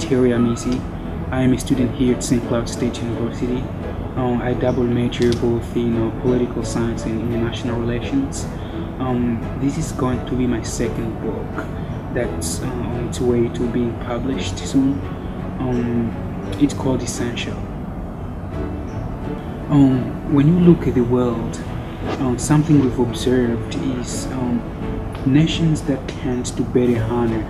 Thierry Amisi. I am a student here at St. Cloud State University. I double major both in political science and international relations. This is going to be my second book that's on its way to being published soon. It's called Essentielle. When you look at the world, something we've observed is nations that tend to better honor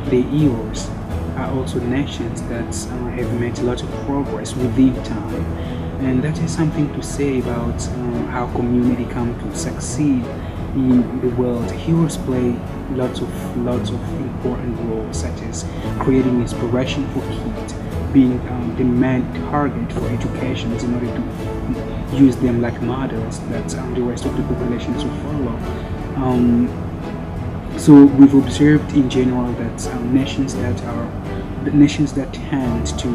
their heroes are also nations that have made a lot of progress within time, and that is something to say about how community come to succeed in the world. Heroes play lots of important roles, such as creating inspiration for kids, being the main target for education in order to use them like models that the rest of the population will follow. So we've observed in general that nations that tend to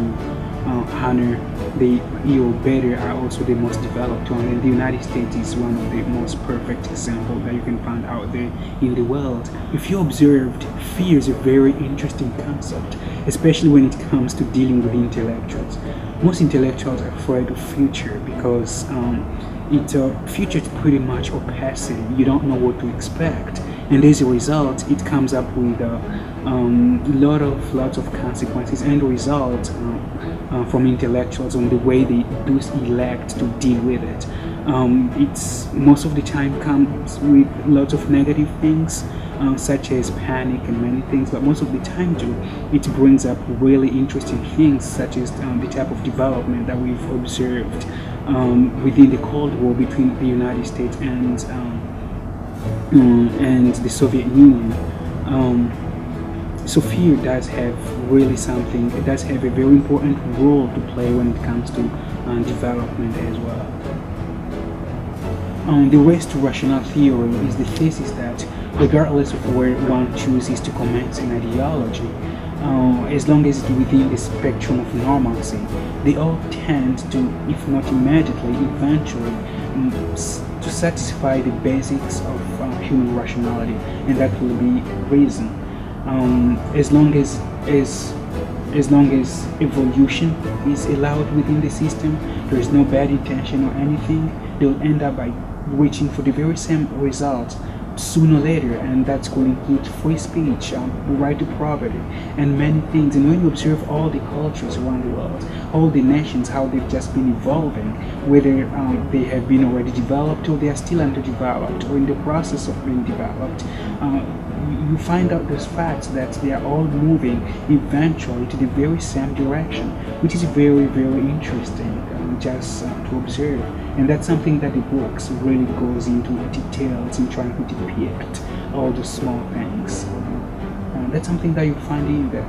honor the hero better are also the most developed one, and the United States is one of the most perfect examples that you can find out there in the world. If you observed, fear is a very interesting concept, especially when it comes to dealing with intellectuals. Most intellectuals are afraid of future because future is pretty much opacity. You don't know what to expect, and as a result it comes up with lots of consequences and results from intellectuals on the way they do elect to deal with it. It's most of the time comes with lots of negative things, such as panic and many things, but most of the time too it brings up really interesting things, such as the type of development that we've observed within the Cold War between the United States and the Soviet Union. So fear does have really something, it does have a very important role to play when it comes to development as well. The race to rational theory is the thesis that regardless of where one chooses to commence an ideology, as long as it's within the spectrum of normalcy, they all tend to, if not immediately, eventually to satisfy the basics of human rationality, and that will be reason. As long as evolution is allowed within the system, there is no bad intention or anything, they'll end up by reaching for the very same results sooner or later, and that's going to include free speech, right to property, and many things. And when you observe all the cultures around the world, all the nations, how they've just been evolving, whether they have been already developed or they are still underdeveloped or in the process of being developed, you find out those facts that they are all moving eventually to the very same direction, which is very, very interesting just to observe. And that's something that the books really goes into details in trying to depict all the small things. That's something that you find in there.